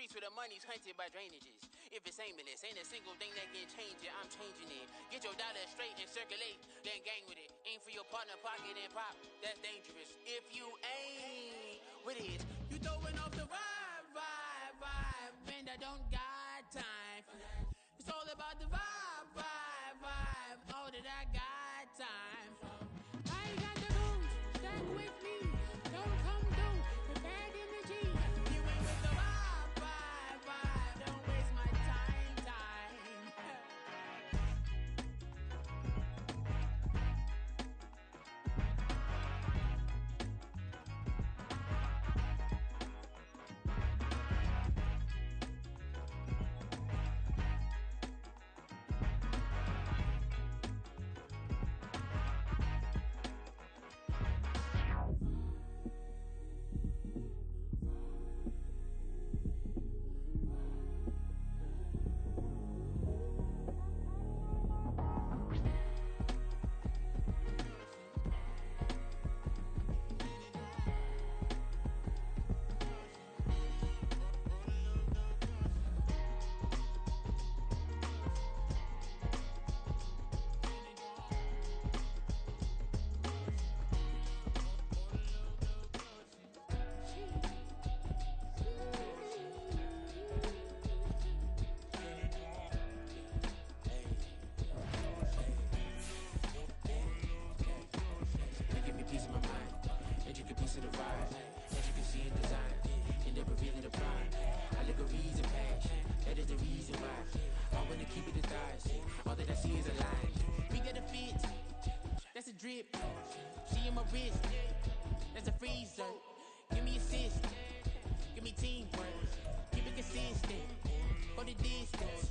streets where the money's hunted by drainages. If it's aimless, ain't a single thing that can change it, I'm changing it. Get your dollar straight and circulate, then gang with it. Aim for your partner, pocket and pop, that's dangerous. If you ain't with it, you throwing off the vibe, and I don't got time for that. It's all about the vibe, all that I got time for. I got the booze, stand with me, don't come through with bad energy. You ain't with the vibe, don't waste my time. Drip, she in my wrist, that's a freezer. Give me assist, give me teamwork, keep it consistent, for the distance.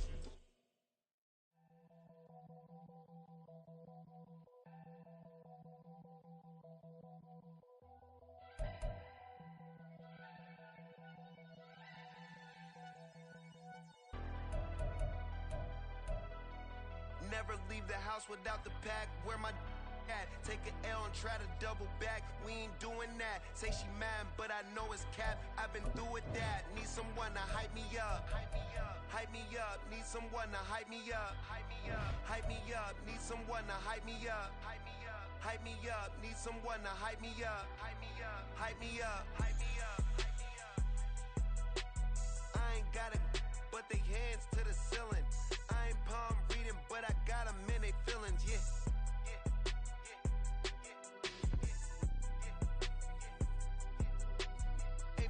Never leave the house without the pack, where my at. Take an L and try to double back. We ain't doing that. Say she mad, but I know it's cap. I've been through with that. Need someone to hype me up. Hype me up. Need someone to hype me up. Hype me up. Need someone to hype me up. Hype me up. Need someone to hype me up. Hype me up. I ain't got it, but they hands to the ceiling. I ain't palm reading, but I got them in they feelings. Yeah.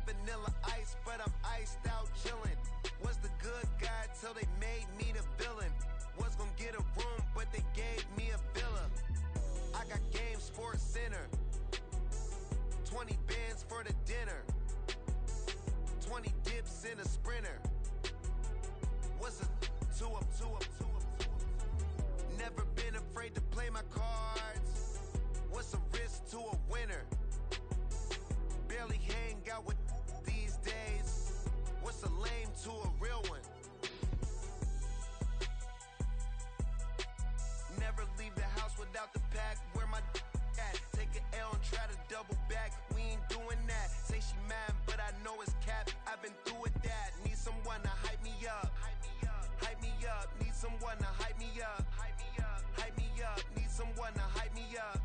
Vanilla ice, but I'm iced out chillin'. Was the good guy till they made me the villain. Was gonna get a room, but they gave me a villa. I got game Sports Center. 20 bands for the dinner. 20 dips in a sprinter. What's a two up? Never been afraid to play my cards. What's a risk to a winner? Barely hang out with these days. What's a lame to a real one? Never leave the house without the pack, where my at. Take an L and try to double back. We ain't doing that. Say she mad, but I know it's cap. I've been through with that. Need someone to hype me up. Hype me up. Need someone to hype me up. Hype me up. Need someone to hype me up.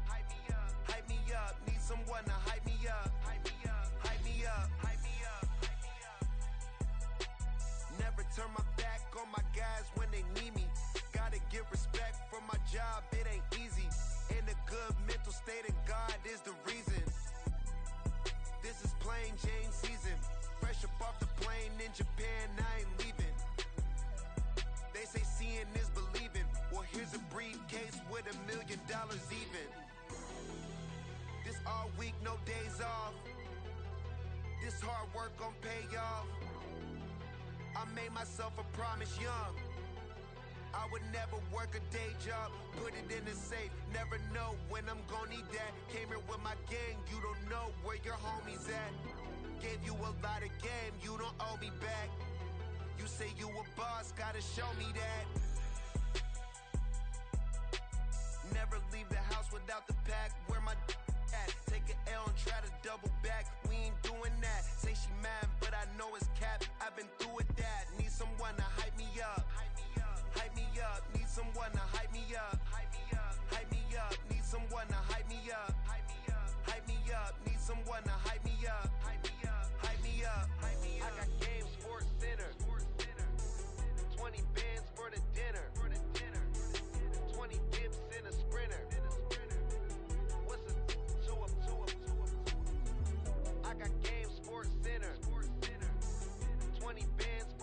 Hype me up. Need someone to hype me up. Hype me up. Never turn my back on my guys when they need me. Gotta give respect for my job, it ain't easy. In a good mental state and God is the reason. This is plain Jane season. Fresh up off the plane in Japan, I ain't leaving. They say seeing is believing. Well, here's a briefcase with $1 million even. This all week, no days off. This hard work gon' pay off. I made myself a promise young. I would never work a day job, put it in the safe. Never know when I'm gon' need that. Came here with my gang, you don't know where your homies at. Gave you a lot of game, you don't owe me back. You say you a boss, gotta show me that. Never leave the house without the pack, where my at. Take an L and try to double back. We ain't doing that. Say she mad, but I know it's cap. I've been through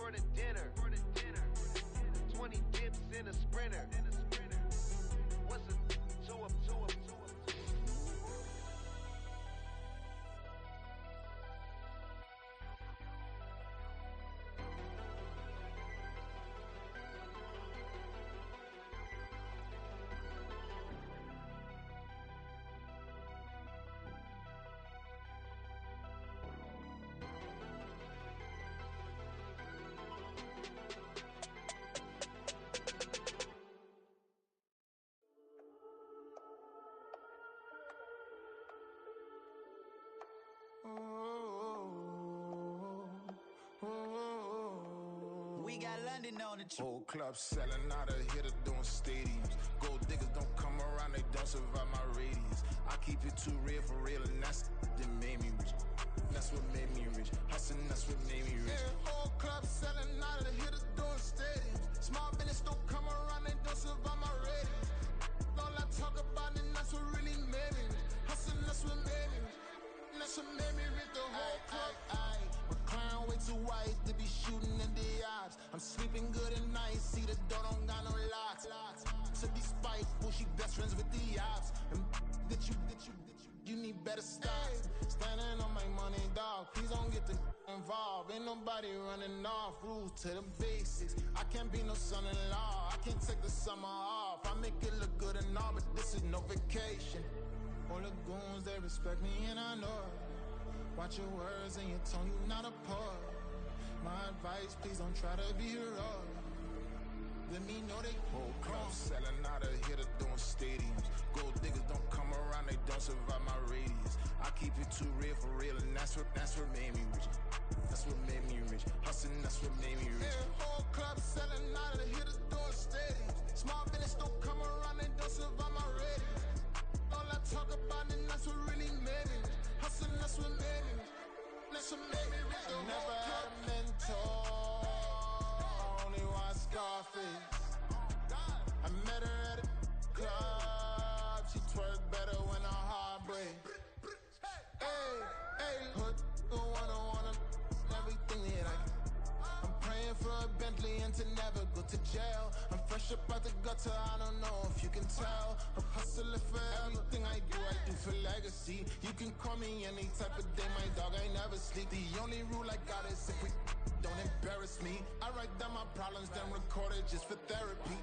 for the dinner. 20 dips in a sprinter. What's a two up? We got London on the Whole club selling out of hitter doing stadiums. Gold diggers don't come around, they don't survive my radius. I keep it too real for real, and that's that made me rich. That's what made me rich. Hustling, that's what made me rich. Yeah, whole club selling out of hitters doing stadiums. Small business don't come around, they don't survive my radius. All I talk about, and that's what really made me rich. Hustling, that's what made me rich. That's what made me rich. The whole club. My crown way too white to be shooting in the ops. I'm sleeping good at night, see the door don't got no locks. To be spiteful, she best friends with the ops. And that you need better stop. Standing on my money, dog. Please don't get the involved. Ain't nobody running off. Rules to the basics. I can't be no son-in-law. I can't take the summer off. I make it look good and all, but this is no vacation. All the goons, they respect me and I know it. Watch your words and your tone, you not a poet. My advice, please don't try to be heroic. Let me know they whole club selling out of hitter doing stadiums. Gold diggers don't come around, they don't survive my radius. I keep it too real for real, and that's what made me rich. That's what made me rich. Hustling, that's what made me rich. Yeah, whole club selling out of hitters doing stadiums. Small business don't come around, they don't survive my radius. All I talk about, and that's what really made me rich. Hustling, that's what made me rich. That's what made me rich. I never had a mentor. I only watch Scarface. I met her at a club. She twerk better when her heart breaks. Hey, hood, the wanna everything that I can. I'm praying for a Bentley and to never go to jail. I'm fresh up out the gutter, I don't know if you can tell. I'm hustling for everything I do for legacy. You can call me any type of day, my dog, I never sleep. The only rule I got is if we don't embarrass me. I write down my problems, then record it just for therapy.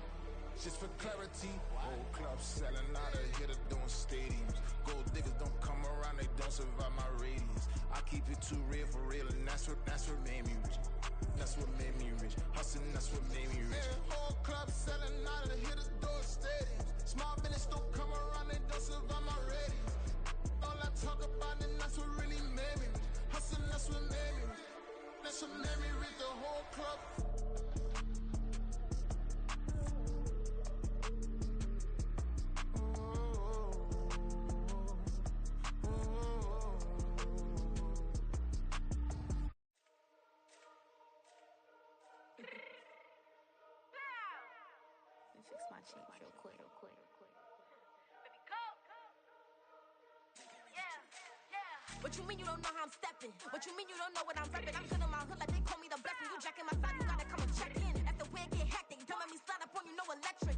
Just for clarity. Whole club selling out of hitter doing stadiums. Gold diggers don't come around, they don't survive my radius. I keep it too real for real, and that's what made me rich. That's what made me rich. Hustling, that's what made me rich. Yeah, whole club selling out of hitters doing stadiums. Small business don't come around, they don't survive my radius. All I talk about, and that's what really made me rich. Hustling, that's what made me rich. That's what made me rich. The whole club. Fix my cheek real quick. Baby, go. Yeah. What you mean you don't know how I'm stepping? What you mean you don't know what I'm repping? I'm good on my hood like they call me the blessing. You jacking my side, you gotta come and check in. That's the way it get hectic. Don't let me slide up on you, no electric.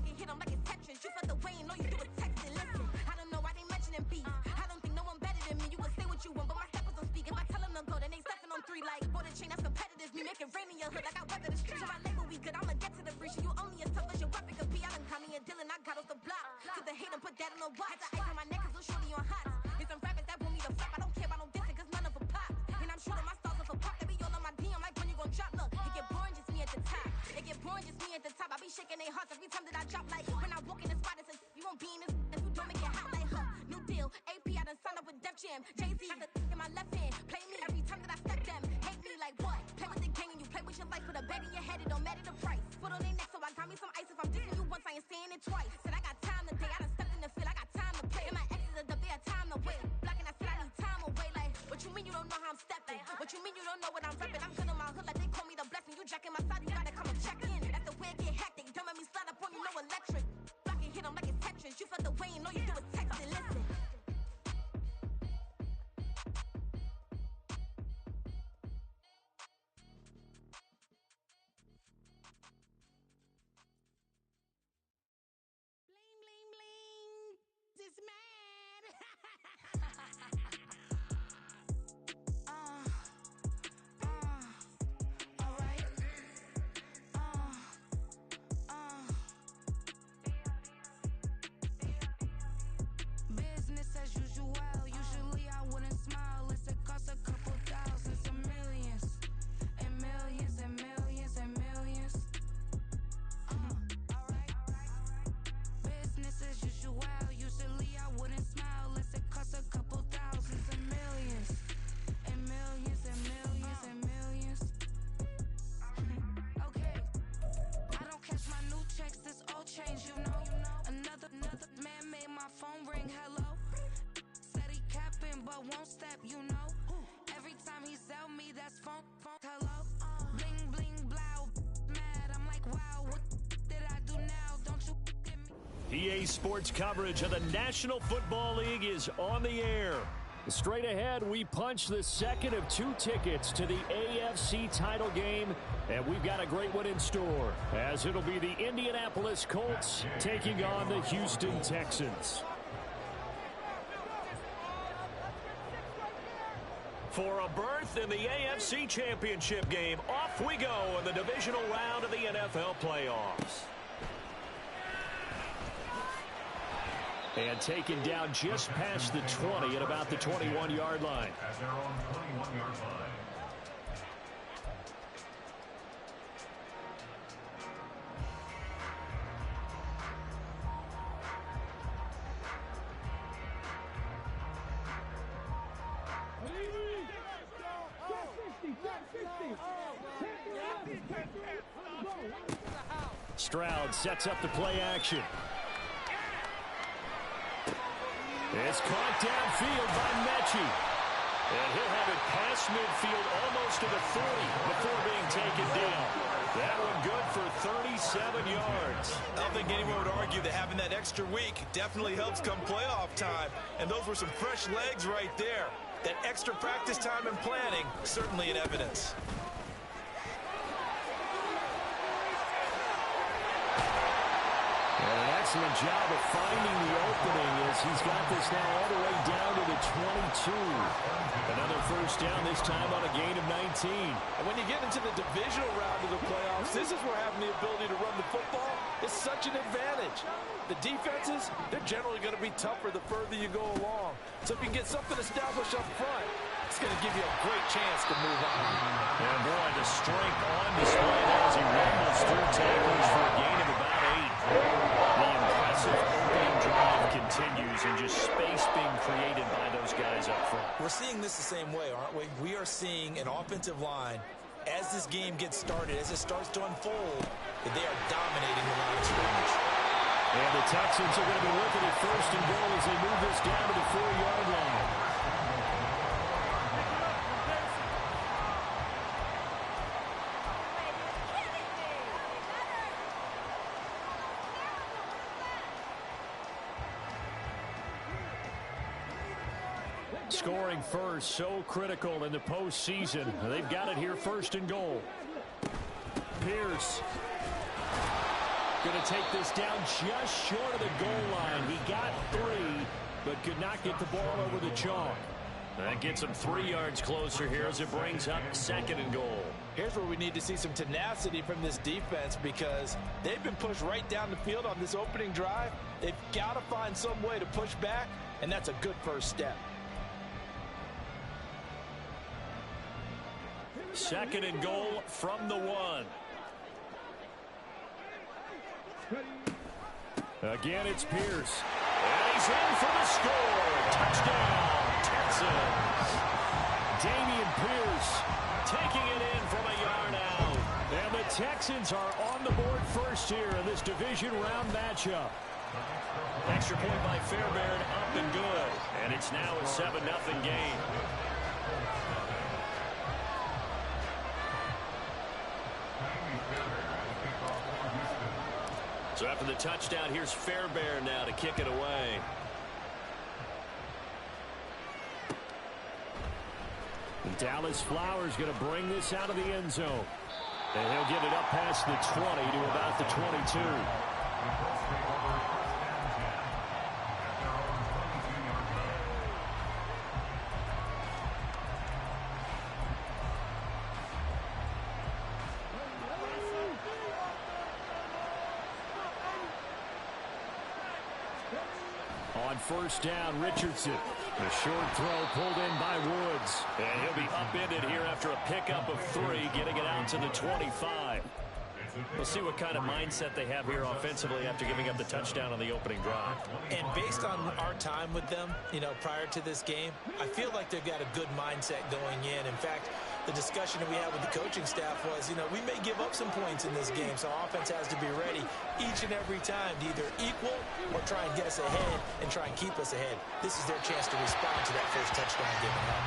Get hit 'em like it's Tetris. You felt the way and all you do is text it. Listen, I don't know why they mentioning beef. I don't think no one better than me. You can say what you want, but my steppers don't speak. If I tell them to go, then they stepping on 3 like bought a chain that's competitive. Me make it rain in your hood like I weather the street. So my label we good, I'ma get to the free. So you only as tough as your weapon could be. I done caught me a Dylan, I got off the block. Took the hate and put that on the watch. The ice on my neck is little shorty on hot. There's some rappers that want me to flop. I don't care about no dissing, cause none of them pop. And I'm shooting my stars off a pop. They be all on my DM like when you gon' drop. Look, it get boring, just me at the top. It get boring, just me at the top. I be shaking their hearts every time that I drop. Like when I walk in the spot, it's you won't be in this. If you don't make it hot like her. New deal, AP, I done signed up with Def Jam. Jay-Z, got the in my left hand. Play me every time that I step them. Hate me like what? Play with the gang and you play with your life. With a bag in your head, it don't matter the price. Foot on their neck, so I got me some ice. If I'm dissing you once, I ain't saying it twice. Said I got time today, I done stepped in the field, I got time to play. And my exes are up, they had time to wait. Blocking, I said I need time away. Like, what you mean you don't know how I'm stepping? What you mean you don't know what I'm repping? I'm good on my hood like they call me the blessing. You jacking my side, you gotta come and check in. That's the way it get hectic. Don't let me slide up on you, no electric. Blocking, hit 'em like it's Tetris. You felt the way and all you do is text it. Listen. EA Sports coverage of the National Football League is on the air. Straight ahead, we punch the second of 2 tickets to the AFC title game, and we've got a great one in store, as it'll be the Indianapolis Colts taking on the Houston Texans. For a berth in the AFC Championship game, off we go in the divisional round of the NFL playoffs. And taken down just past the 20 at about the 21-yard line. At their own 21-yard line. Stroud sets up the play action. It's caught downfield by Mechie. And he'll have it past midfield almost to the 40 before being taken down. That one good for 37 yards. I don't think anyone would argue that having that extra week definitely helps come playoff time. And those were some fresh legs right there. That extra practice time and planning, certainly in evidence. An excellent job of finding the opening as he's got this now all the way down to the 22. Another first down, this time on a gain of 19. And when you get into the divisional round of the playoffs, this is where having the ability to run the football is such an advantage. The defenses, they're generally going to be tougher the further you go along. So if you can get something established up front, it's going to give you a great chance to move on. And boy, the strength on display there as he rumbles through tackles for a gain of about 8. The impressive opening drive continues and just space being created by those guys up front. We're seeing this the same way, aren't we? We are seeing an offensive line, as this game gets started, as it starts to unfold, that they are dominating the line of scrimmage. And the Texans are going to be looking at first and goal as they move this down to the 4-yard line. Scoring first, so critical in the postseason. They've got it here, first and goal. Pierce going to take this down just short of the goal line. He got 3, but could not get the ball over the chalk. That gets him 3 yards closer here as it brings up second and goal. Here's where we need to see some tenacity from this defense, because they've been pushed right down the field on this opening drive. They've got to find some way to push back, and that's a good first step. Second and goal from the 1. Again, it's Pierce. And he's in for the score. Touchdown, Texans. Dameon Pierce taking it in from a yard out. And the Texans are on the board first here in this division round matchup. Extra point by Fairbairn, up and good. And it's now a 7-0 game. So after the touchdown, here's Fairbairn now to kick it away. And Dallas Flowers going to bring this out of the end zone. And he'll get it up past the 20 to about the 22. On first down, Richardson. The short throw pulled in by Woods. And he'll be upended here after a pickup of 3, getting it out to the 25. We'll see what kind of mindset they have here offensively after giving up the touchdown on the opening drive. And based on our time with them, prior to this game, I feel like they've got a good mindset going in. In fact, the discussion that we had with the coaching staff was, we may give up some points in this game, so offense has to be ready each and every time to either equal or try and get us ahead and try and keep us ahead. This is their chance to respond to that first touchdown given up.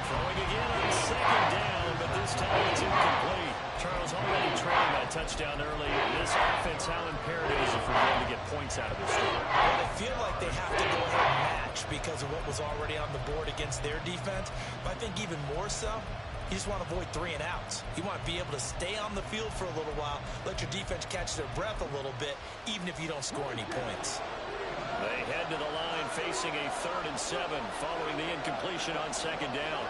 Throwing again on second down, but this time it's incomplete. Charles already trailing by a touchdown early. This offense, how imperative is it for them to get points out of this game? Well, they feel like they have to go ahead and match because of what was already on the board against their defense. But I think even more so, you just want to avoid 3 and outs. You want to be able to stay on the field for a little while, let your defense catch their breath a little bit, even if you don't score any points. They head to the line facing a 3rd and 7 following the incompletion on 2nd down.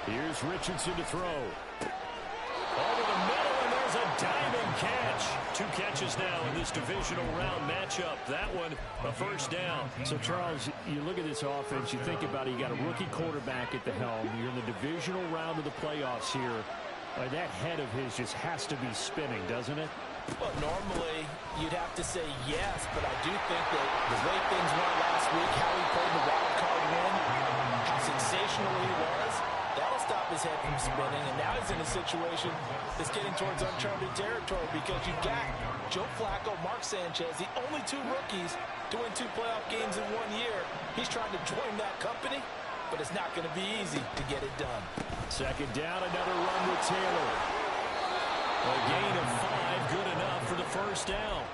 Here's Richardson to throw. Over the middle, and there's a diving catch. 2 catches now in this divisional round matchup. That one, a 1st down. So, Charles, you look at this offense, you think about it, you got a rookie quarterback at the helm. You're in the divisional round of the playoffs here. That head of his just has to be spinning, doesn't it? Well, normally you'd have to say yes, but I do think that the way things went last week, how he played the wild card win, how sensational he was, that'll stop his head from spinning. And now he's in a situation that's getting towards uncharted territory because you've got Joe Flacco, Mark Sanchez, the only 2 rookies to win 2 playoff games in 1 year. He's trying to join that company, but it's not going to be easy to get it done. 2nd down, another run with Taylor. A gain of 5, good enough for the 1st down.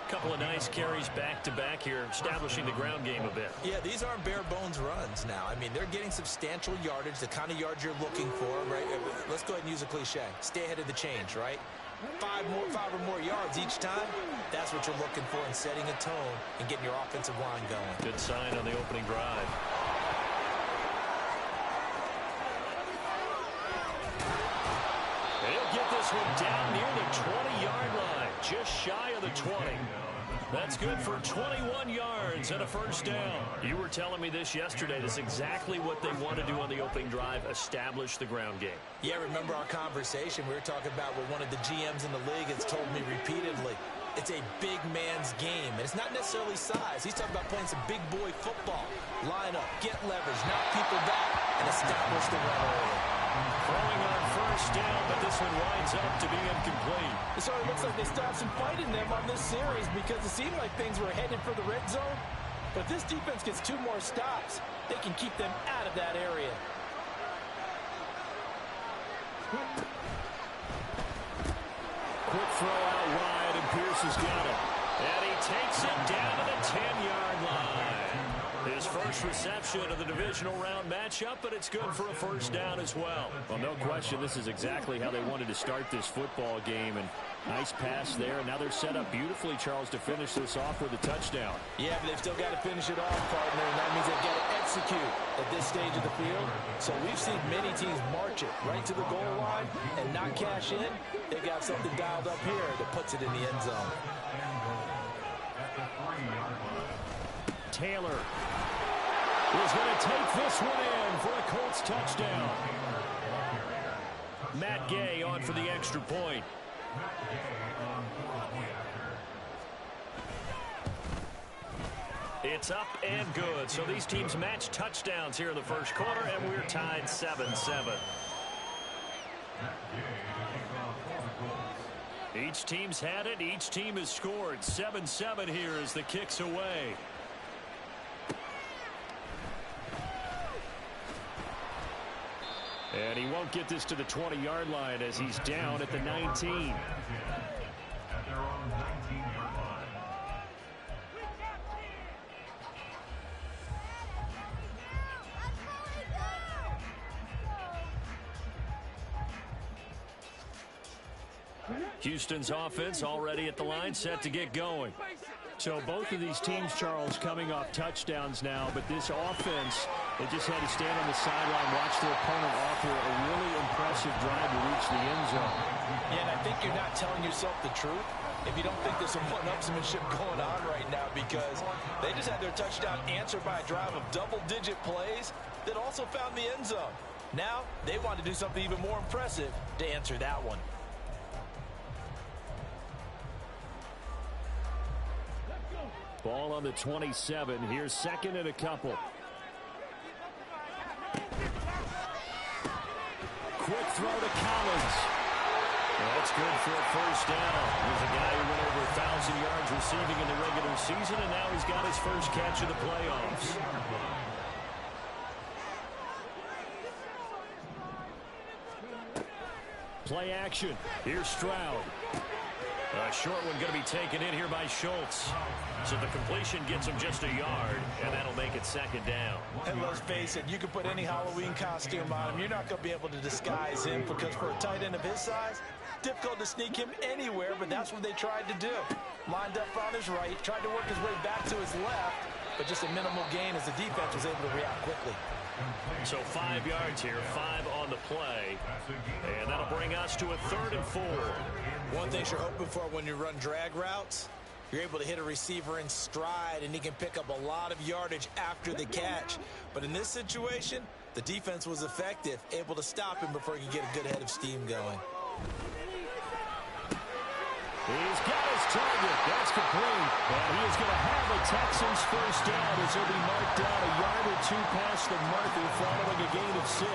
Couple of nice carries back-to-back here, establishing the ground game a bit. Yeah, these aren't bare-bones runs now. I mean, they're getting substantial yardage, the kind of yards you're looking for, right? Let's go ahead and use a cliche. Stay ahead of the change, right? 5 or more yards each time, that's what you're looking for in setting a tone and getting your offensive line going. Good sign on the opening drive. He'll get this one down near the 20-yard line, just shy of the 20. That's good for 21 yards and a 1st down. You were telling me this yesterday. This is exactly what they want to do on the opening drive, establish the ground game. Yeah, remember our conversation? We were talking about what one of the GMs in the league has told me repeatedly. It's a big man's game, and it's not necessarily size. He's talking about playing some big boy football. Line up, get leverage, knock people back, and establish the run early. Throwing on 1st down, but this one winds up to be incomplete. So it looks like they stopped some fight in them on this series because it seemed like things were headed for the red zone. But this defense gets 2 more stops. They can keep them out of that area. Quick throw out wide, and Pierce has got it. And he takes it down to the 10-yard line. His first reception of the divisional round matchup, but it's good for a 1st down as well. Well, no question, this is exactly how they wanted to start this football game. And nice pass there. And now they're set up beautifully, Charles, to finish this off with a touchdown. Yeah, but they've still got to finish it off, partner, and that means they've got to execute at this stage of the field. So we've seen many teams march it right to the goal line and not cash in. They've got something dialed up here that puts it in the end zone. Taylor is going to take this one in for a Colts touchdown. Matt Gay on for the extra point. It's up and good. So these teams match touchdowns here in the 1st quarter, and we're tied 7-7. Each team's had it. Each team has scored. 7-7 here as the kick's away. And he won't get this to the 20-yard line as he's down at the 19. At their own 19-yard line. Houston's offense already at the line, set to get going. So both of these teams, Charles, coming off touchdowns now, but this offense, they just had to stand on the sideline, watch their opponent offer a really impressive drive to reach the end zone. Yeah, and I think you're not telling yourself the truth if you don't think there's some one-upsmanship going on right now, because they just had their touchdown answered by a drive of double-digit plays that also found the end zone. Now, they want to do something even more impressive to answer that one. Ball on the 27. Here's 2nd and a couple. Quick throw to Collins. That's good for a 1st down. There's a guy who went over 1,000 yards receiving in the regular season, and now he's got his first catch of the playoffs. Play action. Here's Stroud. A short one going to be taken in here by Schultz. So the completion gets him just a yard, and that'll make it second down. And let's face it, you can put any Halloween costume on him. You're not going to be able to disguise him because for a tight end of his size, difficult to sneak him anywhere, but that's what they tried to do. Lined up on his right, tried to work his way back to his left, but just a minimal gain as the defense was able to react quickly. So 5 yards here, 5 on the play, and that'll bring us to a 3rd and 4. One thing you're hoping for when you run drag routes, you're able to hit a receiver in stride, and he can pick up a lot of yardage after the catch. But in this situation, the defense was effective, able to stop him before he could get a good head of steam going. He's got his target. That's complete. And he is going to have a Texans first down as he'll be marked down a yard or two past the marker following a gain of 6.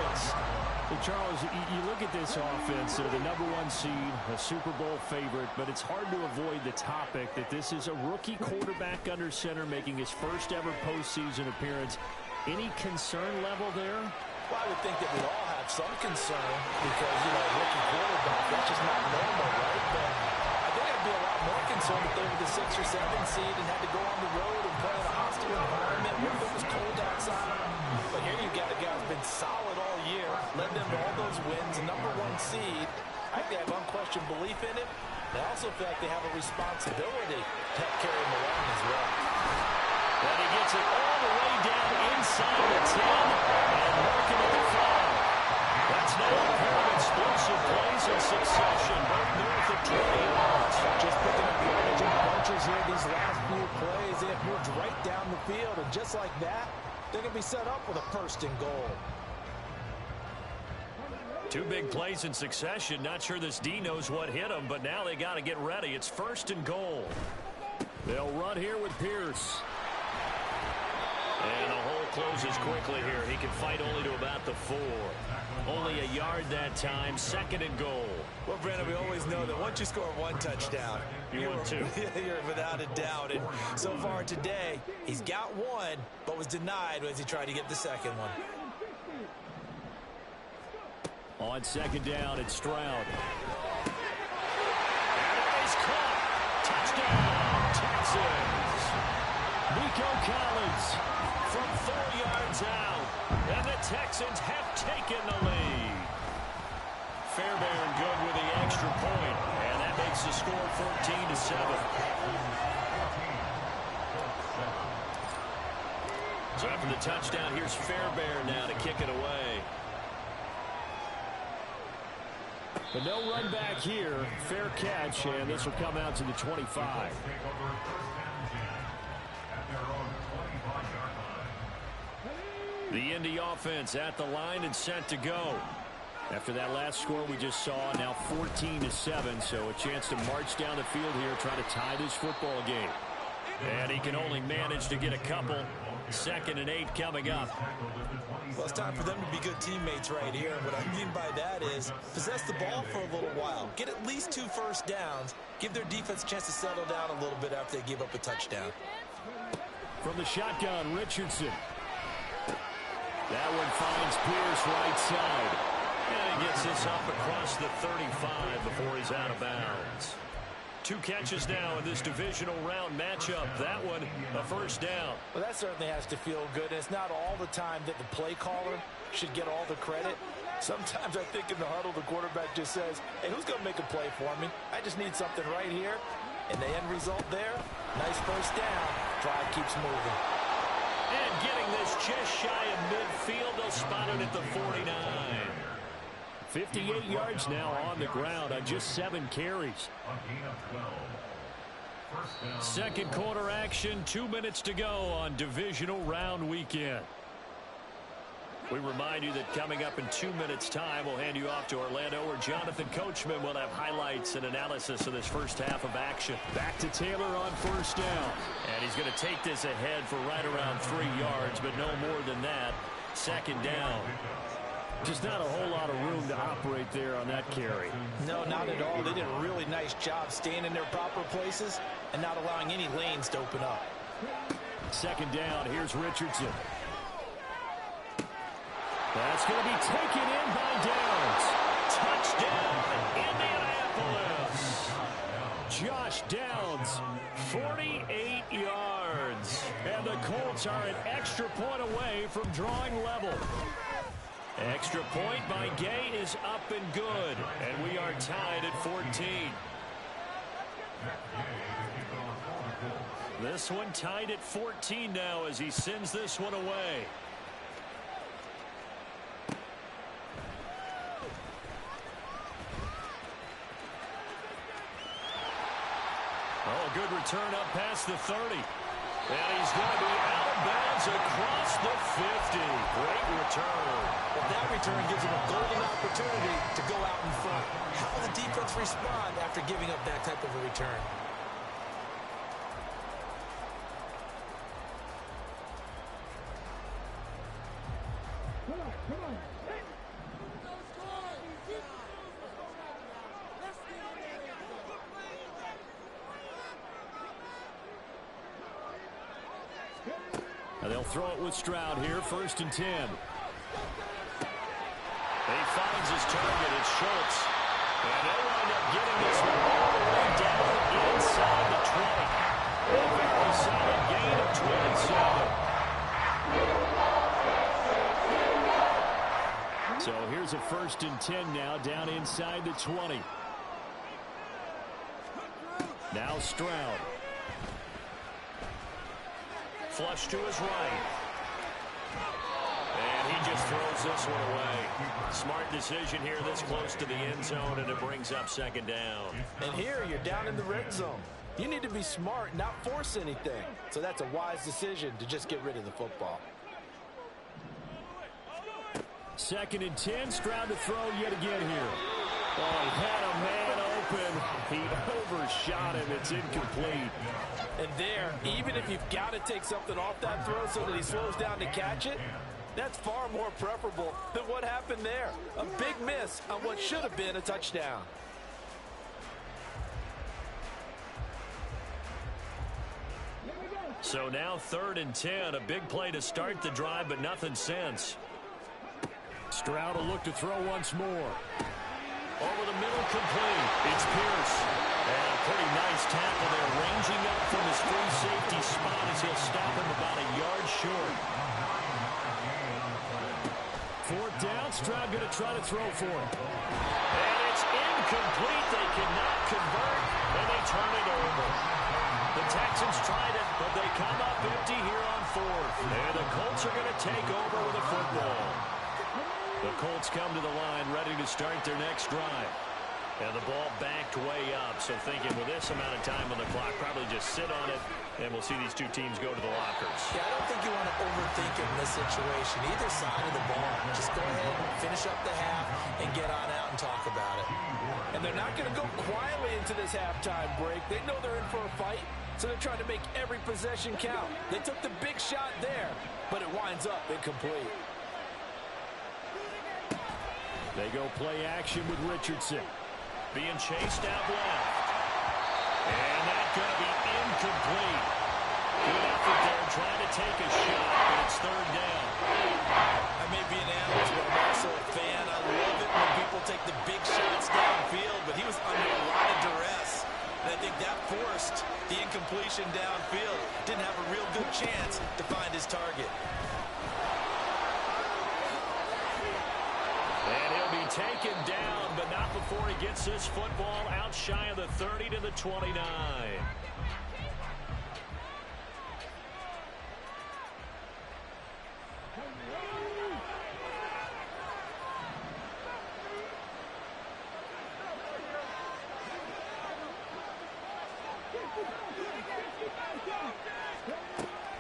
Well, Charles, you look at this offense, they're the #1 seed, a Super Bowl favorite, but it's hard to avoid the topic that this is a rookie quarterback under center making his first ever postseason appearance. Any concern level there? Well, I would think that we'd all have some concern because, a rookie quarterback, that's just not normal, right? But I think I'd be a lot more concerned if they were the 6 or 7 seed and had to go on the road and play in a hostile environment where it was cold outside. But here you got a guy who's been solid all year, led them to all those wins, #1 seed. I think they have unquestioned belief in him. They also feel like they have a responsibility to help carry him along as well. And he gets it all the way down inside the 10 and marking at the 5. That's now a pair of explosive plays in succession, both north of 20 yards. Just picking up yardage in bunches here these last few plays. They have moved right down the field, and just like that, they're going to be set up with a 1st and goal. 2 big plays in succession. Not sure this D knows what hit him, but now they got to get ready. It's 1st and goal. They'll run here with Pierce. And the hole closes quickly here. He can fight only to about the 4. Only a yard that time. 2nd and goal. Well, Brandon, we always know that once you score 1 touchdown, you win 2. You're without a doubt. And so far today, he's got 1, but was denied as he tried to get the 2nd one. On 2nd down, it's Stroud. And it is caught. Touchdown, Texans. Nico Collins from 4 yards out. And the Texans have taken the lead. Fairbairn good with the extra point. And that makes the score 14-7. So after the touchdown, here's Fairbairn now to kick it away. But no run back here. Fair catch, and this will come out to the 25. The Indy offense at the line and set to go. After that last score we just saw, now 14-7, so a chance to march down the field here, try to tie this football game. And he can only manage to get a couple. 2nd and 8 coming up. Well, it's time for them to be good teammates right here. And what I mean by that is possess the ball for a little while. Get at least 2 first downs. Give their defense a chance to settle down a little bit after they give up a touchdown. From the shotgun, Richardson. That one finds Pierce right side. And he gets this up across the 35 before he's out of bounds. 2 catches now in this divisional round matchup. That one, a first down. Well, that certainly has to feel good. It's not all the time that the play caller should get all the credit. Sometimes I think in the huddle, the quarterback just says, hey, who's going to make a play for me? I just need something right here. And the end result there, nice first down. Drive keeps moving. And getting this just shy of midfield, they'll spot it at the 49. 58 yards now on the ground on just 7 carries. 2nd quarter action, 2 minutes to go on divisional round weekend. We remind you that coming up in 2 minutes' time, we'll hand you off to Orlando, where Jonathan Coachman will have highlights and analysis of this first half of action. Back to Taylor on first down. And he's going to take this ahead for right around 3 yards, but no more than that. 2nd down. Just not a whole lot of room to operate there on that carry. No, not at all. They did a really nice job staying in their proper places and not allowing any lanes to open up. 2nd down, here's Richardson. That's going to be taken in by Downs. Touchdown, Indianapolis. Josh Downs, 48 yards. And the Colts are an extra point away from drawing level. Extra point by Gay is up and good. And we are tied at 14. This one tied at 14 now as he sends this one away. Oh, a good return up past the 30. And he's going to be out of bounds across the 50. Great return. Well, that return gives him a golden opportunity to go out in front. How will the defense respond after giving up that type of a return? And they'll throw it with Stroud here, 1st and 10. He finds his target. It's Schultz. And they'll wind up getting this one all the way down inside the 20. A very solid gain of 27. So here's a 1st and 10 now, down inside the 20. Now Stroud. Flush to his right. And he just throws this one away. Smart decision here this close to the end zone, and it brings up 2nd down. And here you're down in the red zone. You need to be smart, not force anything. So that's a wise decision to just get rid of the football. 2nd and 10. Stroud to throw yet again here. Oh, he had a man open. He overshot him. It's incomplete. And there, even if you've got to take something off that throw so that he slows down to catch it, that's far more preferable than what happened there. A big miss on what should have been a touchdown. So now 3rd and 10. A big play to start the drive, but nothing since. Stroud will look to throw once more. Over the middle, complete. It's Pierce. And a pretty nice tackle there, ranging up from his free safety spot as he'll stop him about a yard short. 4th down, Stroud going to try to throw for it. And it's incomplete. They cannot convert, and they turn it over. The Texans tried it, but they come up empty here on 4th. And the Colts are going to take over with a football. The Colts come to the line ready to start their next drive. And the ball backed way up. So thinking with this amount of time on the clock, probably just sit on it, and we'll see these two teams go to the lockers. Yeah, I don't think you want to overthink it in this situation. Either side of the ball. Just go ahead, finish up the half, and get on out and talk about it. And they're not going to go quietly into this halftime break. They know they're in for a fight, so they're trying to make every possession count. They took the big shot there, but it winds up incomplete. They go play action with Richardson. Being chased out left. And that's going to be incomplete. Good effort there trying to take a shot, but it's 3rd down. I may be an analyst, but I'm also a fan. I love it when people take the big shots downfield, but he was under a lot of duress. And I think that forced the incompletion downfield. Didn't have a real good chance to find his target. And he'll be taken down, but not before he gets this football out shy of the 30 to the 29.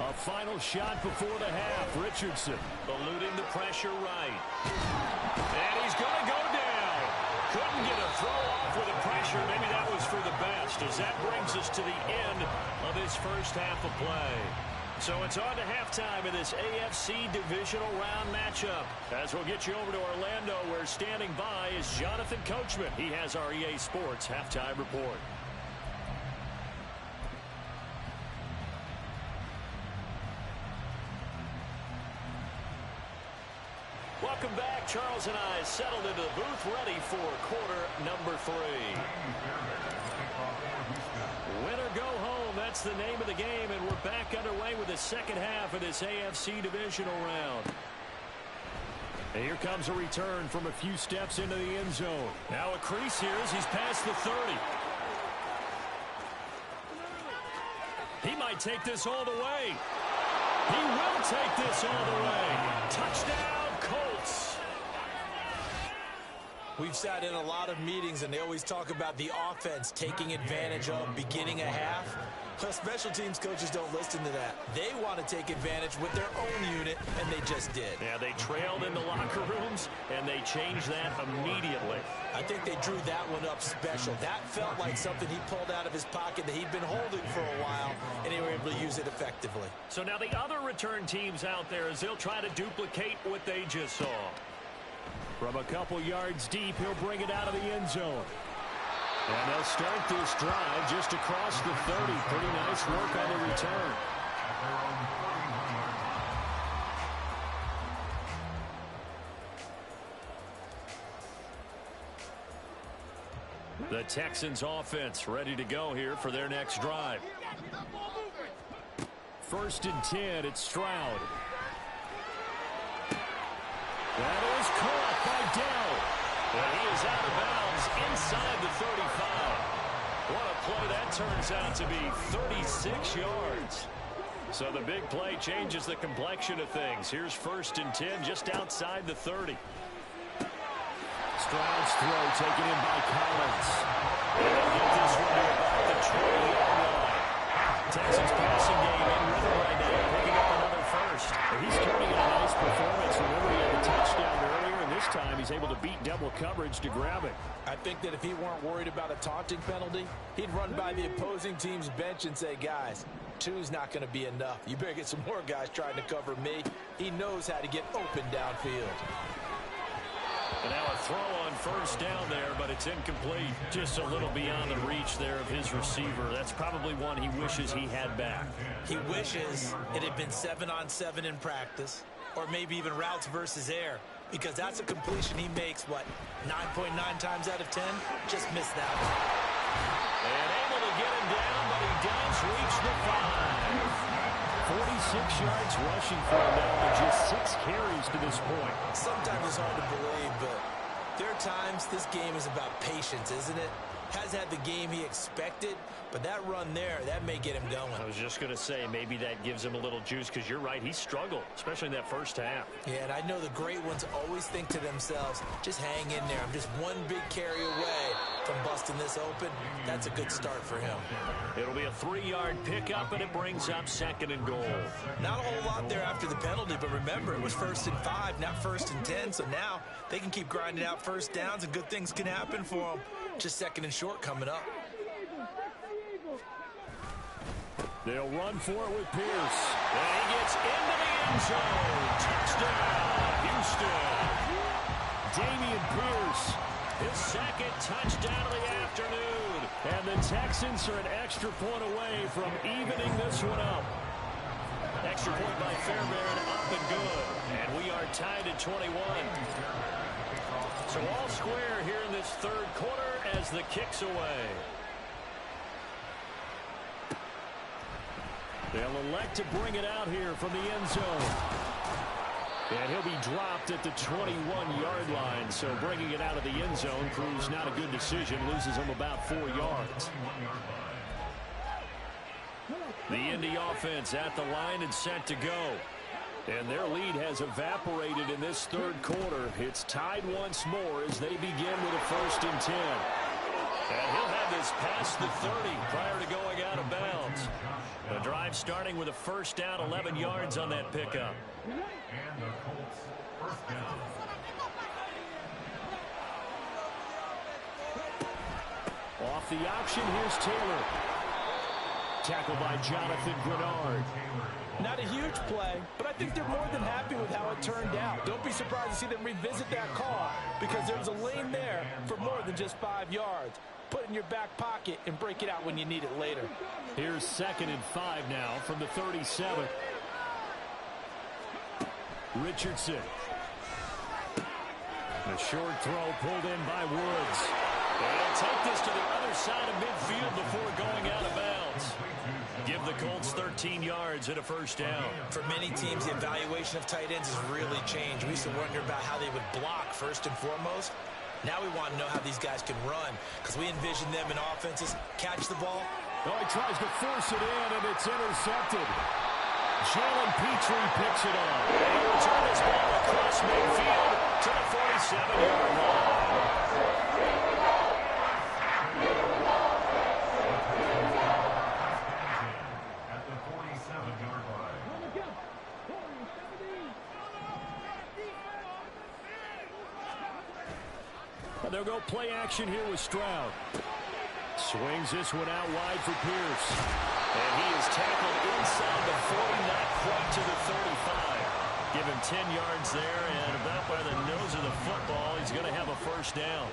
A final shot before the half. Richardson eluding the pressure right. And he's going to go down. Couldn't get a throw off with the pressure. Maybe that was for the best, as that brings us to the end of this first half of play. So it's on to halftime in this AFC divisional round matchup. As we'll get you over to Orlando, where standing by is Jonathan Coachman. He has our EA Sports halftime report. Welcome back. Charles and I settled into the booth, ready for quarter number 3. Win or go home, that's the name of the game, and we're back underway with the second half of this AFC divisional round. And here comes a return from a few steps into the end zone. Now a crease here as he's past the 30. He might take this all the way. He will take this all the way. Touchdown, Colts. We've sat in a lot of meetings, and they always talk about the offense taking advantage of beginning a half. Plus, special teams coaches don't listen to that. They want to take advantage with their own unit, and they just did. Yeah, they trailed in the locker rooms, and they changed that immediately. I think they drew that one up special. That felt like something he pulled out of his pocket that he'd been holding for a while, and they were able to use it effectively. So now the other return teams out there, as they'll try to duplicate what they just saw. From a couple yards deep, he'll bring it out of the end zone. And they'll start this drive just across the 30. Pretty nice work on the return. The Texans offense ready to go here for their next drive. 1st and 10, it's Stroud. That is caught by Dell. And he is out of bounds inside the 35. What a play that turns out to be, 36 yards. So the big play changes the complexion of things. Here's 1st and 10 just outside the 30. Stroud's throw taken in by Collins. And they'll get this one to about the 20-yard line. Texans passing game in rhythm right now, picking up another first. He's turning in a nice performance. Remember, he had the touchdown earlier, and this time he's able to beat double coverage to grab it. I think that if he weren't worried about a taunting penalty, he'd run by the opposing team's bench and say, guys, 2's not going to be enough. You better get some more guys trying to cover me. He knows how to get open downfield. And now a throw on 1st down there, but it's incomplete. Just a little beyond the reach there of his receiver. That's probably one he wishes he had back. He wishes it had been 7-on-7 in practice, or maybe even routes versus air, because that's a completion he makes, 9.9 times out of 10? Just missed that one. And able to get him down, but he does reach the 5. 46 yards rushing for him now with just 6 carries to this point. Sometimes it's hard to believe, but there are times this game is about patience, isn't it? Has had the game he expected, but that run there, that may get him going. I was just going to say, maybe that gives him a little juice, because you're right, he struggled, especially in that first half. Yeah, and I know the great ones always think to themselves, just hang in there. I'm just one big carry away from busting this open. That's a good start for him. It'll be a 3-yard pickup, and it brings up 2nd and goal. Not a whole lot there after the penalty, but remember, it was 1st and 5, not 1st and 10, so now they can keep grinding out 1st downs, and good things can happen for them. Just 2nd and short coming up. They'll run for it with Pierce. And he gets into the end zone. Touchdown, Houston. Damian Pierce, his 2nd touchdown of the afternoon. And the Texans are an extra point away from evening this one up. Extra point by Fairbairn, up and good. And we are tied at 21. So all square here in this 3rd quarter as the kick's away. They'll elect to bring it out here from the end zone. And he'll be dropped at the 21-yard line. So bringing it out of the end zone proves not a good decision. Loses him about 4 yards. The Indy offense at the line and set to go. And their lead has evaporated in this 3rd quarter. It's tied once more as they begin with a 1st and 10. And he'll have this past the 30 prior to going out of bounds. The drive starting with a 1st down, 11 yards on that pickup. And the Colts 1st down. Off the option, here's Taylor. Tackled by Jonathan Grenard. Not a huge play, but I think they're more than happy with how it turned out. Don't be surprised to see them revisit that call, because there was a lane there for more than just 5 yards. Put it in your back pocket and break it out when you need it later. Here's 2nd and 5 now from the 37. Richardson. The short throw pulled in by Woods. They'll take this to the other side of midfield before going out of bounds. Give the Colts 13 yards and a first down. For many teams, the evaluation of tight ends has really changed. We used to wonder about how they would block first and foremost. Now we want to know how these guys can run, because we envision them in offenses catch the ball. Oh, he tries to force it in, and it's intercepted. Jalen Petrie picks it up. And he'll return this ball across midfield to the 47-yard line. At the 47-yard line. They'll go play action here with Stroud. Swings this one out wide for Pierce. And he is tackled inside the 40, not quite to the 35. Give him 10 yards there, and about by the nose of the football, he's going to have a first down.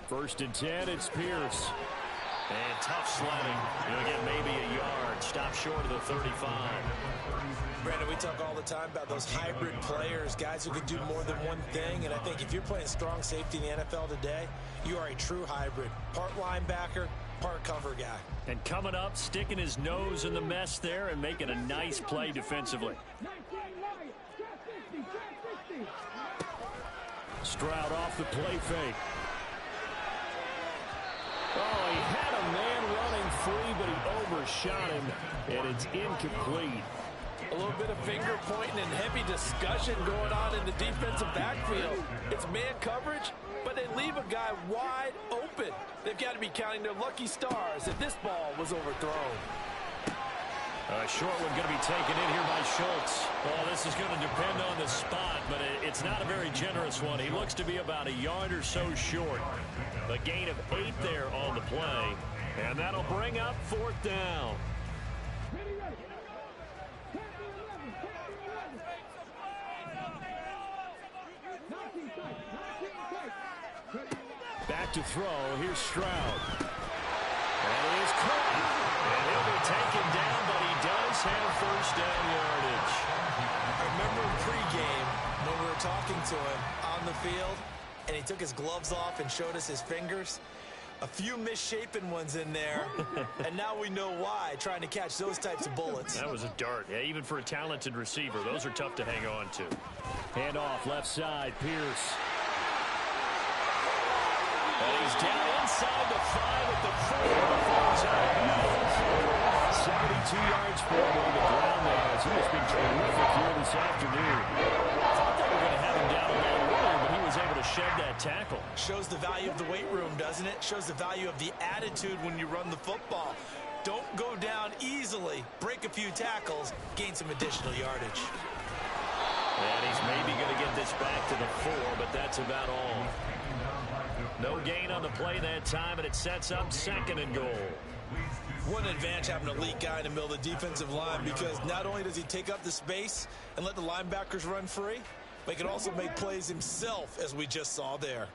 First and 10, it's Pierce. And tough sledding. He'll get maybe a yard. Stop short of the 35. Brandon, we talk all the time about those hybrid players, guys who can do more than one thing. And I think if you're playing strong safety in the NFL today, you are a true hybrid. Part linebacker, part cover guy. And coming up, sticking his nose in the mess there and making a nice play defensively. Stroud off the play fake. Oh, he had a man running free, but he overshot him, and it's incomplete. A little bit of finger pointing and heavy discussion going on in the defensive backfield. It's man coverage, but they leave a guy wide open. They've got to be counting their lucky stars that this ball was overthrown. A short one going to be taken in here by Schultz. Well, this is going to depend on the spot, but it's not a very generous one. He looks to be about a yard or so short. A gain of 8 there on the play, and that'll bring up fourth down. Back to throw. Here's Stroud. And he is caught. And he'll be taken down, but he does have first down yardage. I remember in pregame when we were talking to him on the field, and he took his gloves off and showed us his fingers. A few misshapen ones in there, and now we know why, trying to catch those types of bullets. That was a dart. Yeah, even for a talented receiver, those are tough to hang on to. Hand off left side, Pierce. And he's down inside the 5 at the 4 before he's out of bounds. 72 yards for him on the ground there, as he has been terrific here this afternoon. Thought they were going to have him down a little earlier, but he was able to shed that tackle. Shows the value of the weight room, doesn't it? Shows the value of the attitude when you run the football. Don't go down easily. Break a few tackles, gain some additional yardage. And he's maybe going to get this back to the 4, but that's about all. No gain on the play that time, and it sets up second and goal. One advantage having an elite guy in the middle of the defensive line, because not only does he take up the space and let the linebackers run free, but he can also make plays himself, as we just saw there.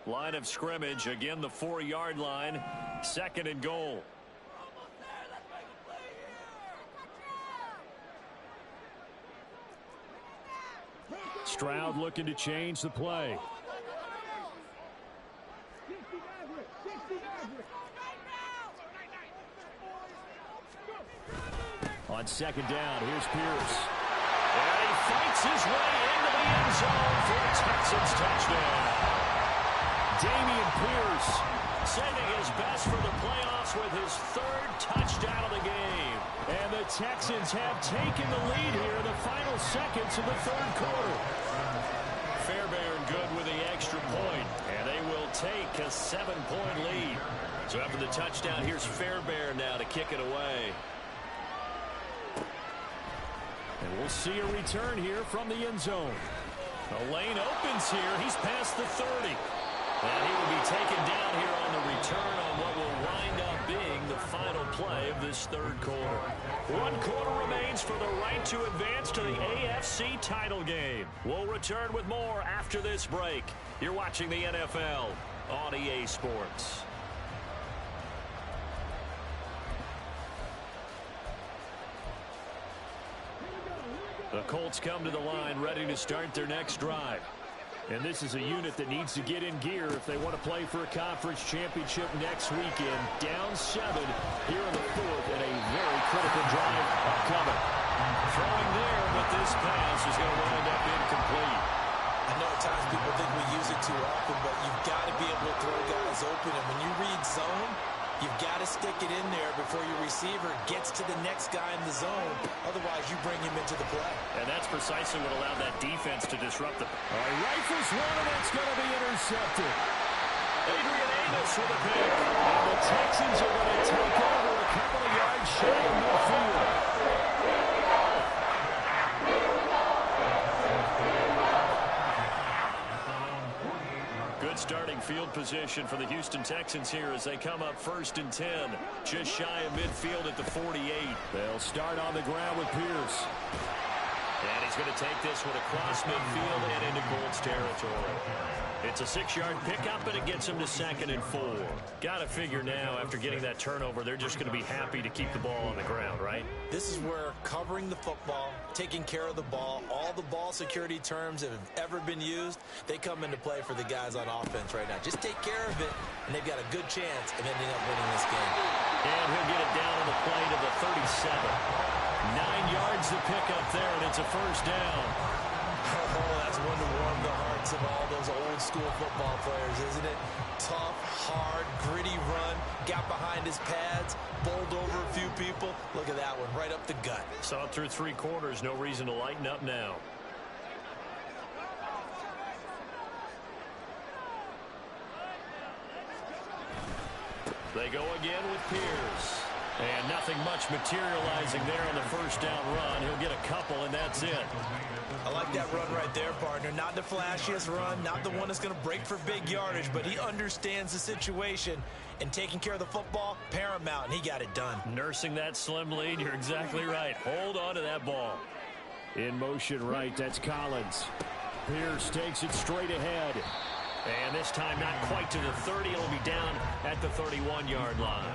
Line of scrimmage, again the 4-yard line, second and goal. Stroud looking to change the play. On second down, here's Pierce. And he fights his way into the end zone for a Texans touchdown. Dameon Pierce sending his best for the playoffs with his 3rd touchdown of the game. And the Texans have taken the lead here in the final seconds of the 3rd quarter. Fairbairn good with the extra point, and they will take a 7-point lead. So after the touchdown, here's Fairbairn now to kick it away. And we'll see a return here from the end zone. The lane opens here. He's past the 30. And he will be taken down here on the return on what will wind up being the final play of this 3rd quarter. 1 quarter remains for the right to advance to the AFC title game. We'll return with more after this break. You're watching the NFL on EA Sports. The Colts come to the line ready to start their next drive. And this is a unit that needs to get in gear if they want to play for a conference championship next weekend. Down 7 here in the fourth, and a very critical drive coming. Throwing there, but this pass is going to wind up incomplete. I know at times people think we use it too often, but you've got to be able to throw guys open. And when you read zone, you've got to stick it in there before your receiver gets to the next guy in the zone. Otherwise, you bring him into the play. And that's precisely what allowed that defense to disrupt them. All right, rifles one, and that's going to be intercepted. Adrian Amos with a pick. And the Texans are going to take over a couple of yards shy of midfield. Good starting field position for the Houston Texans here as they come up 1st and 10. Just shy of midfield at the 48. They'll start on the ground with Pierce. And he's going to take this one across midfield and into Colts territory. It's a 6-yard pickup, and it gets him to 2nd and 4. Got to figure now, after getting that turnover, they're just going to be happy to keep the ball on the ground, right? This is where covering the football, taking care of the ball, all the ball security terms that have ever been used, they come into play for the guys on offense right now. Just take care of it, and they've got a good chance of ending up winning this game. And he'll get it down on the play to the 37. 9 yards to pick up there, and it's a 1st down. Oh, that's one to warm the hearts of all those old school football players, isn't it? Tough, hard, gritty run, got behind his pads, bowled over a few people. Look at that one, right up the gut. Saw it through 3 quarters, no reason to lighten up now. They go again with Pierce. And nothing much materializing there on the 1st down run. He'll get a couple, and that's it. I like that run right there, partner. Not the flashiest run, not the one that's going to break for big yardage, but he understands the situation, and taking care of the football, paramount, and he got it done. Nursing that slim lead, you're exactly right. Hold on to that ball. In motion right, that's Collins. Pierce takes it straight ahead. And this time not quite to the 30. It'll be down at the 31-yard line.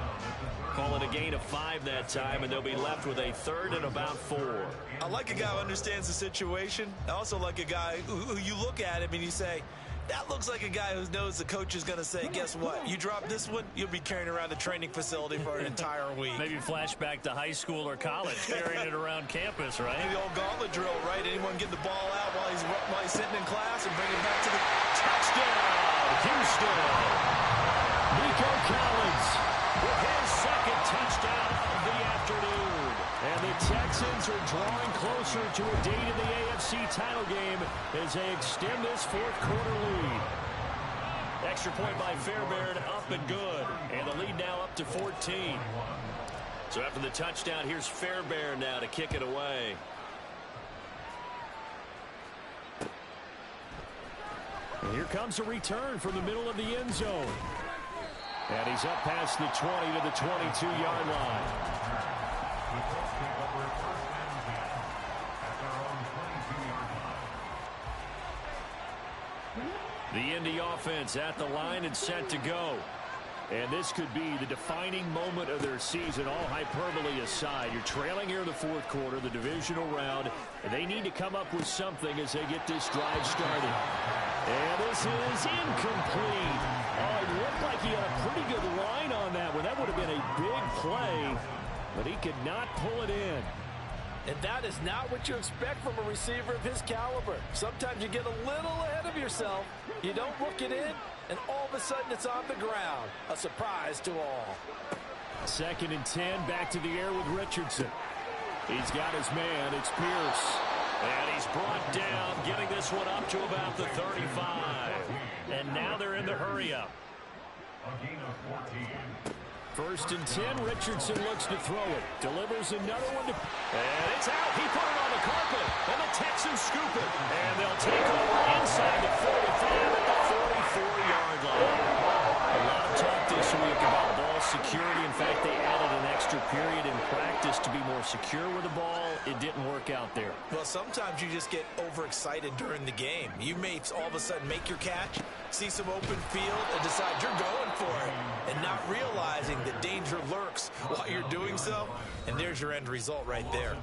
Call it a gain of 5 that time, and they'll be left with a 3rd and about 4. I like a guy who understands the situation. I also like a guy who you look at him and you say, that looks like a guy who knows the coach is going to say, guess what? You drop this one, you'll be carrying around the training facility for an entire week. Maybe flashback to high school or college, carrying it around campus, right? Maybe the old gauntlet drill, right? Anyone get the ball out while he's sitting in class and bring it back to the touchdown, Houston. Nico Collins with his 2nd touchdown of the afternoon. And the Texans are drawing closer to a date in the AFC title game as they extend this 4th quarter lead. Extra point by Fairbairn, up and good. And the lead now up to 14. So after the touchdown, here's Fairbairn now to kick it away. And here comes a return from the middle of the end zone. And he's up past the 20 to the 22-yard line. The Indy offense at the line and set to go. And this could be the defining moment of their season, all hyperbole aside. You're trailing here in the 4th quarter, the divisional round, and they need to come up with something as they get this drive started. And this is incomplete. Oh, it looked like he had a pretty good line on that one. That would have been a big play, but he could not pull it in. And that is not what you expect from a receiver of his caliber. Sometimes you get a little ahead of yourself. You don't look it in, and all of a sudden it's on the ground. A surprise to all. 2nd and 10, back to the air with Richardson. He's got his man. It's Pierce. And he's brought down, getting this one up to about the 35. And now they're in the hurry-up. 1st and 10, Richardson looks to throw it. Delivers another one to... And it's out. He put it on the carpet. And the Texans scoop it. And they'll take over inside the 45 at the 44-yard line. A lot of talk this week about ball security. In fact, they added an extra period in practice to be more secure with the ball. It didn't work out there. Well, sometimes you just get overexcited during the game. You may all of a sudden make your catch, see some open field, and decide you're going for it, and not realizing that danger lurks while you're doing so, and there's your end result right there.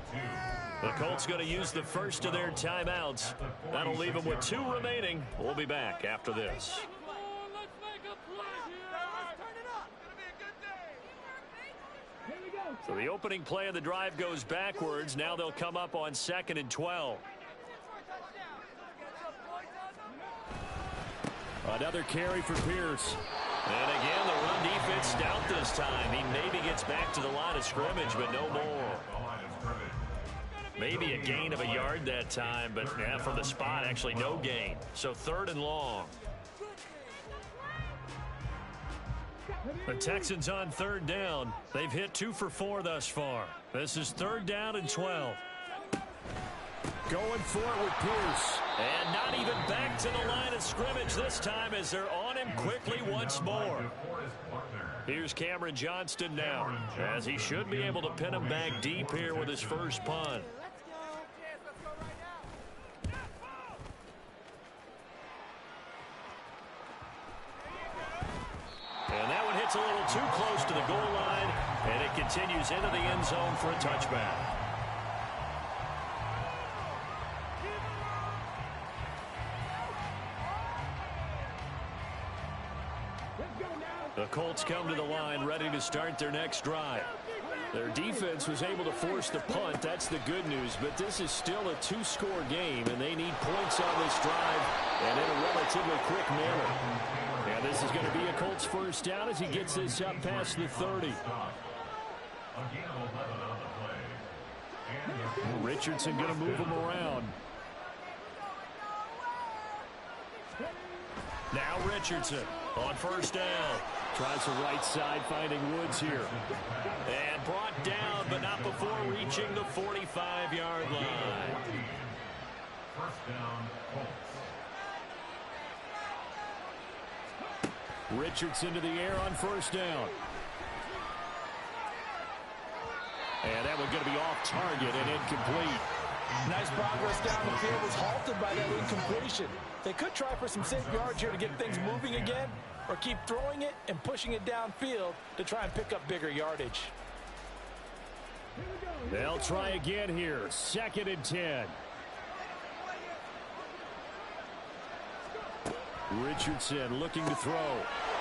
The Colts going to use the first of their timeouts. That'll leave them with 2 remaining. We'll be back after this. So the opening play of the drive goes backwards. Now they'll come up on 2nd and 12. Another carry for Pierce. And again, the run defense stout this time. He maybe gets back to the line of scrimmage, but no more. Maybe a gain of a yard that time, but from the spot, actually no gain. So 3rd and long. The Texans on 3rd down. They've hit 2 for 4 thus far. This is 3rd down and 12. Going for it with Pierce. And not even back to the line of scrimmage this time as they're on him quickly once more. Here's Cameron Johnston now, as he should be able to pin him back deep here with his first punt. And that one hits a little too close to the goal line, and it continues into the end zone for a touchback. The Colts come to the line ready to start their next drive. Their defense was able to force the punt. That's the good news, but this is still a 2-score game, and they need points on this drive and in a relatively quick manner. And this is going to be a Colts first down as he gets this up past the 30. Richardson going to move him around. Now Richardson on first down. Tries the right side, finding Woods here. And brought down, but not before reaching the 45-yard line. First down, Colts. Richardson to the air on first down. And that one going to be off target and incomplete. Nice progress down the field was halted by that incompletion. They could try for some safe yards here to get things moving again, or keep throwing it and pushing it downfield to try and pick up bigger yardage. They'll try again here. 2nd and 10. Richardson looking to throw.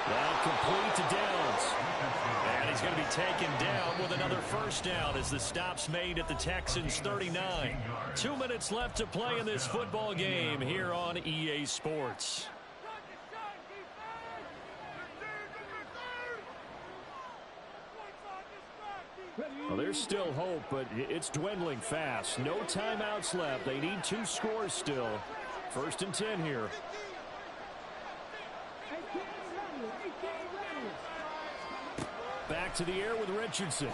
Now complete to Downs. And he's going to be taken down with another first down as the stop's made at the Texans' 39. 2 minutes left to play in this football game here on EA Sports. Well, there's still hope, but it's dwindling fast. No timeouts left. They need 2 scores still. 1st and 10 here. Back to the air with Richardson.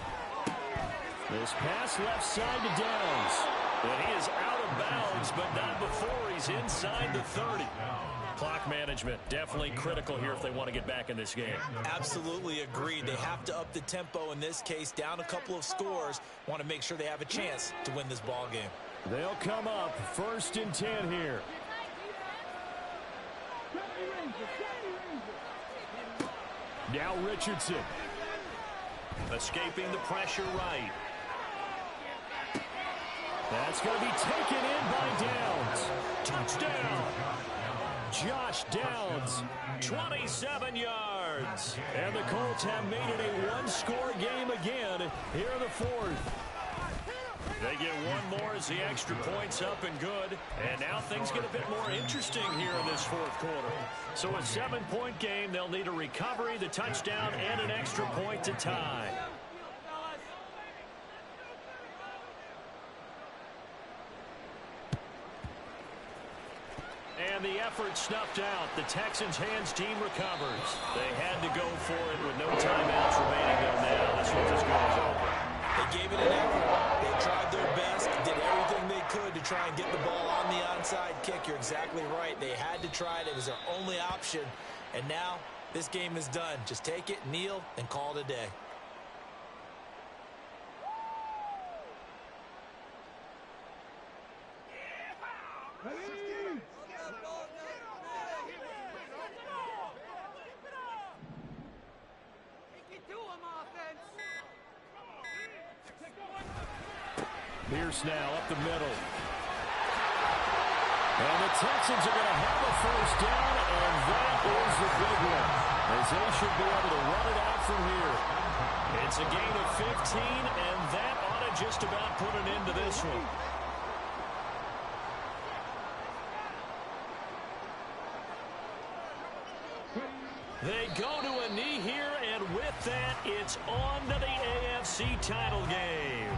This pass left side to Downs. And he is out of bounds, but not before he's inside the 30. Clock management definitely critical here if they want to get back in this game. Absolutely agreed. They have to up the tempo in this case, down a couple of scores. Want to make sure they have a chance to win this ball game. They'll come up 1st and 10 here. Now Richardson. Escaping the pressure right. That's going to be taken in by Downs. Touchdown. Josh Downs, 27 yards. And the Colts have made it a 1-score game again here in the 4th. They get one more as the extra point's up and good. And now things get a bit more interesting here in this 4th quarter. So a 7-point game, they'll need a recovery, the touchdown, and an extra point to tie. And the effort snuffed out. The Texans' hands team recovers. They had to go for it with no timeouts remaining though now. This one just goes over. They gave it an effort. They tried their best, did everything they could to try and get the ball on the onside kick. You're exactly right. They had to try it. It was their only option. And now this game is done. Just take it, kneel, and call it a day. Pierce now up the middle. And the Texans are going to have a first down, and that is the big one, as they should be able to run it out from here. It's a gain of 15, and that ought to just about put an end to this one. They go to a knee here, and with that, it's on to the AFC title game.